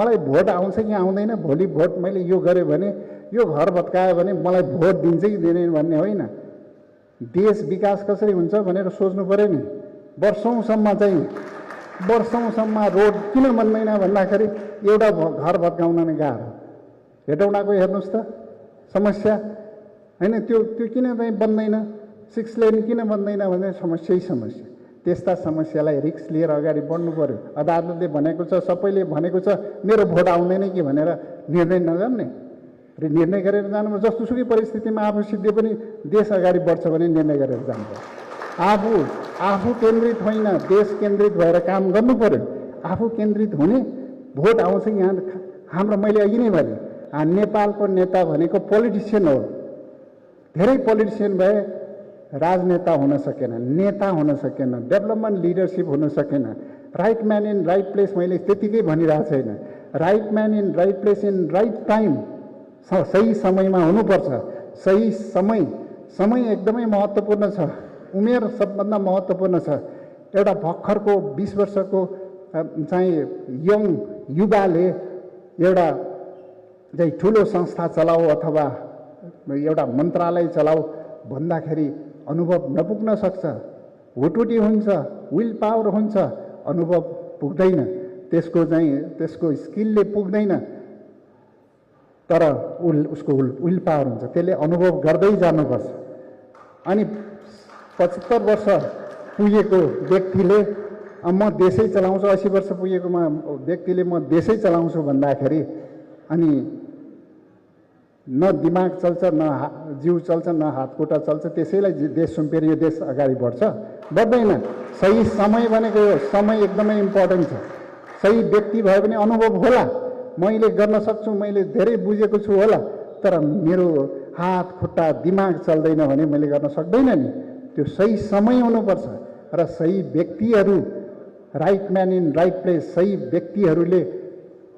मलाई भोट आउँछ कि आउँदैन, भोलि भोट मैले यो गरेँ भने, यो घर भत्कायो भने मलाई भोट दिन्छ कि दिँदैन भन्ने होइन। देश विकास कसरी हुन्छ भनेर सोच्नु पर्यो नि। वर्षौंसम्म रोड किन बन्दैन भन्दाखेरि एउटा घर भत्काउन नै गाह्रो। हेटौँडाको हेर्नुहोस् त समस्या होइन, त्यो किन चाहिँ बन्दैन, 6 लेन किन बन्दैन भने समस्या। त्यस्ता समस्यालाई रिक्स लिएर अगाडि बढ्नु पर्यो। अदालतले भनेको छ, सबैले भनेको छ मेरो भोट आउँदैन कि भनेर निर्णय नगर्ने र निर्णय गरेर जानुपर्छ। जस्तोसुकै परिस्थितिमा आफू सिद्धि पनि देश अगाडि बढ्छ भने निर्णय गरेर जानुपर्छ। आफू केन्द्रित होइन, देश केन्द्रित भएर काम गर्नु पर्यो। आफू केन्द्रित हुने, भोट आउँछ यहाँ हाम्रो, मैले अघि नै भने नेपालको नेता भनेको पोलिटिसियन हो। धेरै पोलिटिसियन भए, राजनेता हुन सकेन, नेता हुन सकेन, डेभलपमेन्ट लिडरसिप हुन सकेन। Right man in right place, मैले त्यतिकै भनिरहेको छैन। Right man in right place in right time, सही समयमा हुनुपर्छ। सही समय एकदमै महत्त्वपूर्ण छ। उमेर सबभन्दा महत्त्वपूर्ण छ। एउटा भर्खरको 20 वर्षको चाहिँ यङ युवाले एउटा चाहिँ ठुलो संस्था चलाऊ अथवा एउटा मन्त्रालय चलाऊ भन्दाखेरि अनुभव नपुग्न सक्छ। हुटुटी हुन्छ, विल पावर हुन्छ, अनुभव पुग्दैन, त्यसको स्किलले पुग्दैन, तर उसको विल पावर हुन्छ, त्यसले अनुभव गर्दै जानुपर्छ। अनि 75 वर्ष पुगेको व्यक्तिले म देशै चलाउँछु, 80 वर्ष पुगेकोमा व्यक्तिले म देशै चलाउँछु भन्दाखेरि अनि न दिमाग चल्छ, न जिउ चल्छ, न हातखुट्टा चल्छ, त्यसैलाई देश सुम्पेर यो देश अगाडि बढ्दैन। सही समय भनेको समय एकदमै इम्पोर्टेन्ट छ। सही व्यक्ति भयो भने अनुभव होला, मैले गर्न सक्छु, मैले धेरै बुझेको छु होला, तर मेरो हात खुट्टा दिमाग चल्दैन भने मैले गर्न सक्दैन नि। त्यो सही समय हुनुपर्छ र सही व्यक्तिहरू, right man in right place, सही व्यक्तिहरूले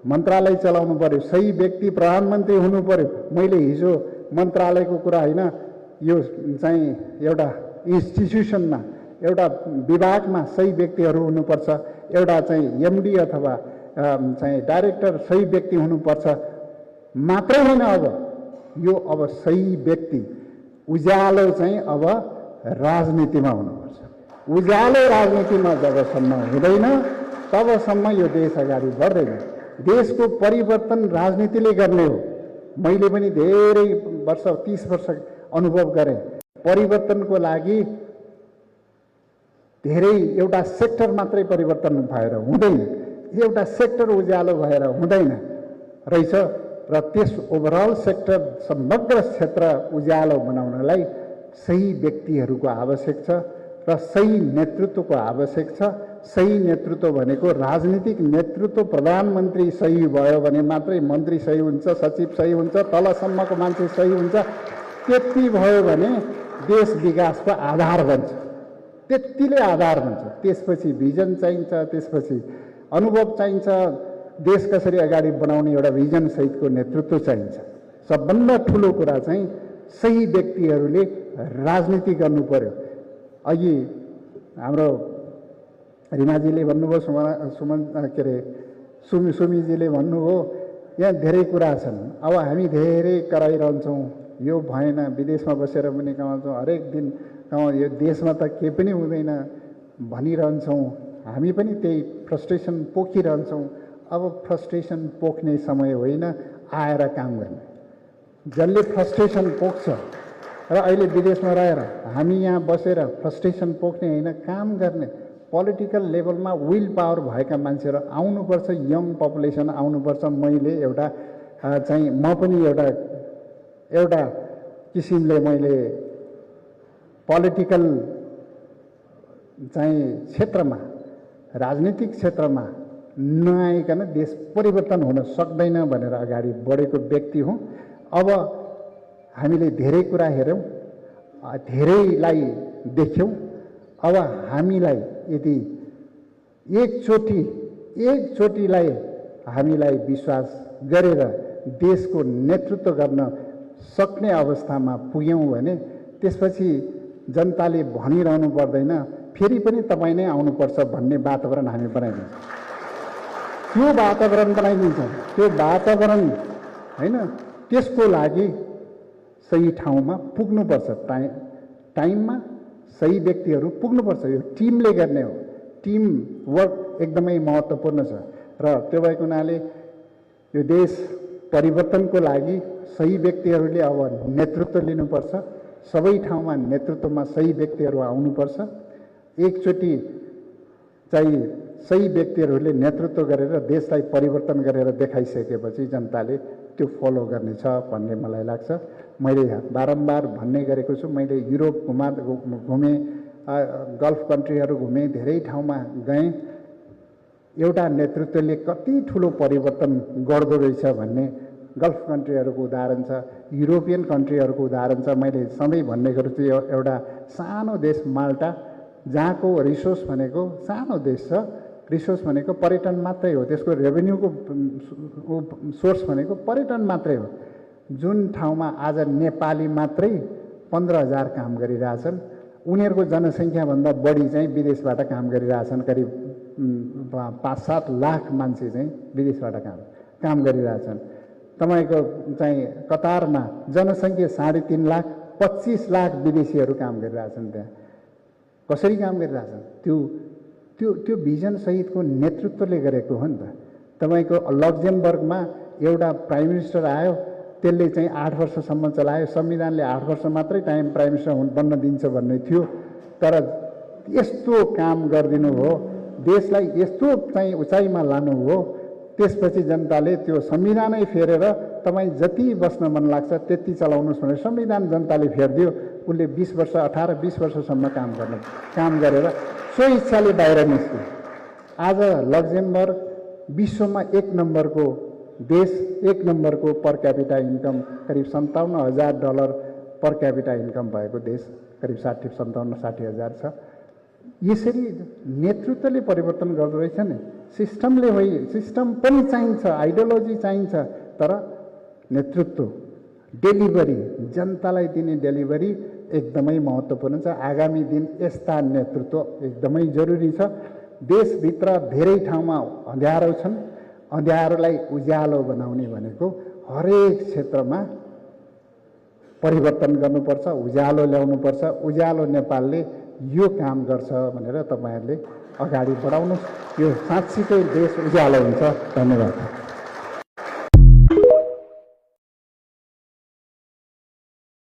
मन्त्रालय चलाउनु पर्यो। सही व्यक्ति प्रधानमन्त्री हुनु पर्यो। मैले हिजो मन्त्रालयको कुरा होइन, यो चाहिँ एउटा इन्स्टिट्युसनमा, एउटा विभागमा सही व्यक्तिहरू हुनुपर्छ। एउटा चाहिँ एमडी अथवा चाहिँ डाइरेक्टर सही व्यक्ति हुनुपर्छ मात्रै होइन। अब सही व्यक्ति, उज्यालो चाहिँ अब राजनीतिमा हुनुपर्छ। उज्यालो राजनीतिमा जबसम्म हुँदैन तबसम्म यो देश अगाडि बढ्दैन। देशको परिवर्तन राजनीतिले गर्ने हो। मैले पनि धेरै वर्ष, 30 वर्ष अनुभव गरेँ। परिवर्तनको लागि धेरै एउटा सेक्टर मात्रै परिवर्तन भएर हुँदैन, एउटा सेक्टर उज्यालो भएर हुँदैन रहेछ। र त्यस ओभरअल सेक्टर, समग्र क्षेत्र उज्यालो बनाउनलाई सही व्यक्तिहरूको आवश्यक छ र सही नेतृत्वको आवश्यक छ। सही नेतृत्व भनेको राजनीतिक नेतृत्व। प्रधानमन्त्री सही भयो भने मात्रै मन्त्री सही हुन्छ, सचिव सही हुन्छ, तलसम्मको मान्छे सही हुन्छ। त्यति भयो भने देश विकासको आधार बन्छ। त्यतिले आधार बन्छ। त्यसपछि भिजन चाहिन्छ, त्यसपछि अनुभव चाहिन्छ। देश कसरी अगाडि बढाउने एउटा भिजन सहितको नेतृत्व चाहिन्छ। सबभन्दा ठुलो कुरा चाहिँ सही व्यक्तिहरूले राजनीति गर्नु पर्यो। अघि हाम्रो रिमाजीले भन्नुभयो, सुमीजीले भन्नुभयो, यहाँ धेरै कुरा छन्। अब हामी धेरै कराइरहन्छौँ, यो भएन, विदेशमा बसेर पनि कमाउँछौँ, हरेक दिन यो देशमा त केही पनि हुँदैन भनिरहन्छौँ। हामी पनि त्यही फ्रस्ट्रेसन पोखिरहन्छौँ। अब फ्रस्ट्रेसन पोख्ने समय होइन, आएर काम गर्ने। जसले फ्रस्ट्रेसन पोख्छ र अहिले विदेशमा रहेर हामी यहाँ बसेर फ्रस्ट्रेसन पोख्ने होइन, काम गर्ने, पोलिटिकल लेभलमा विल पावर भएका मान्छेहरू आउनुपर्छ। यङ पपुलेसन आउनुपर्छ। मैले एउटा चाहिँ म पनि एउटा किसिमले मैले पोलिटिकल चाहिँ क्षेत्रमा, राजनीतिक क्षेत्रमा नआइकन देश परिवर्तन हुन सक्दैन भनेर अगाडि बढेको व्यक्ति हुँ। अब हामीले धेरै कुरा हेऱ्यौँ, धेरैलाई देख्यौँ। अब हामीलाई यदि एकचोटिलाई हामीलाई विश्वास गरेर देशको नेतृत्व गर्न सक्ने अवस्थामा पुग्यौँ भने त्यसपछि जनताले भनिरहनु पर्दैन फेरि पनि तपाईँ नै आउनुपर्छ भन्ने वातावरण हामी बनाइदिन्छौँ। त्यो वातावरण बनाइदिन्छ। त्यो वातावरण होइन, त्यसको लागि सही ठाउँमा पुग्नुपर्छ, टाइममा सही व्यक्तिहरू पुग्नुपर्छ। यो टिमले गर्ने हो, टिम वर्क एकदमै महत्त्वपूर्ण छ। र त्यो भएको हुनाले यो देश परिवर्तनको लागि सही व्यक्तिहरूले अब नेतृत्व लिनुपर्छ। सबै ठाउँमा नेतृत्वमा सही व्यक्तिहरू आउनुपर्छ। एकचोटि चाहिँ सही व्यक्तिहरूले नेतृत्व गरेर देशलाई परिवर्तन गरेर देखाइसकेपछि जनताले त्यो फलो गर्नेछ भन्ने मलाई लाग्छ। मैले बारम्बार भन्ने गरेको छु, मैले युरोप घुमेँ, गल्फ कन्ट्रीहरू घुमेँ, धेरै ठाउँमा गएँ। एउटा नेतृत्वले कति ठुलो परिवर्तन गर्दो रहेछ भन्ने गल्फ कन्ट्रीहरूको उदाहरण छ, युरोपियन कन्ट्रीहरूको उदाहरण छ। मैले सधैँ भन्ने गर्छु, एउटा सानो देश माल्टा, जहाँको रिसोर्स भनेको सानो देश छ, रिसोर्स भनेको पर्यटन मात्रै हो, त्यसको रेभेन्यूको सोर्स भनेको पर्यटन मात्रै हो। जुन ठाउँमा आज नेपाली मात्रै 15,000 काम गरिरहेछन्, उनीहरूको जनसङ्ख्याभन्दा बढी चाहिँ विदेशबाट काम गरिरहेछन्। करिब 5-7 लाख मान्छे चाहिँ विदेशबाट काम गरिरहेछन्। तपाईँको चाहिँ कतारमा जनसङ्ख्या 3.5 लाख, 25 लाख विदेशीहरू काम गरिरहेछन्। त्यहाँ कसरी काम गरिरहेछन्? त्यो भिजन सहितको नेतृत्वले गरेको हो नि त। तपाईँको लक्जमबर्गमा एउटा प्राइम मिनिस्टर आयो, त्यसले चाहिँ 8 वर्षसम्म चलायो। संविधानले 8 वर्ष मात्रै टाइम प्राइम मिनिस्टर बन्न दिन्छ भन्ने थियो, तर यस्तो काम गरिदिनु हो, देशलाई यस्तो चाहिँ उचाइमा लानु हो। त्यसपछि जनताले त्यो संविधानै फेरेर तपाईँ जति बस्न मन लाग्छ त्यति चलाउनुहोस् भनेर संविधान जनताले फेरिदियो। उसले 20 वर्ष 18-20 वर्षसम्म काम गरेर सो इच्छाले बाहिर निस्क्यो। आज लक्जमबर्ग विश्वमा 1 नम्बरको देश, 1 नम्बरको पर क्यापिटा इन्कम करिब $57,000 पर क्यापिटा इन्कम भएको देश, करिब 57-60,000 छ। यसरी नेतृत्वले परिवर्तन गर्दो रहेछ नि, सिस्टमले होइन। सिस्टम पनि चाहिन्छ, आइडियोलोजी चाहिन्छ, तर नेतृत्व, डेलिभरी, जनतालाई दिने डेलिभरी एकदमै महत्त्वपूर्ण छ। आगामी दिन यस्ता नेतृत्व एकदमै जरुरी छ। देशभित्र धेरै ठाउँमा अँध्यारो छन्, अँध्यारोलाई उज्यालो बनाउने भनेको हरेक क्षेत्रमा परिवर्तन गर्नुपर्छ, उज्यालो ल्याउनुपर्छ। उज्यालो नेपालले यो काम गर्छ भनेर तपाईँहरूले अगाडि बढाउनुहोस्। यो साँच्चीकै देश उज्यालो हुन्छ। धन्यवाद।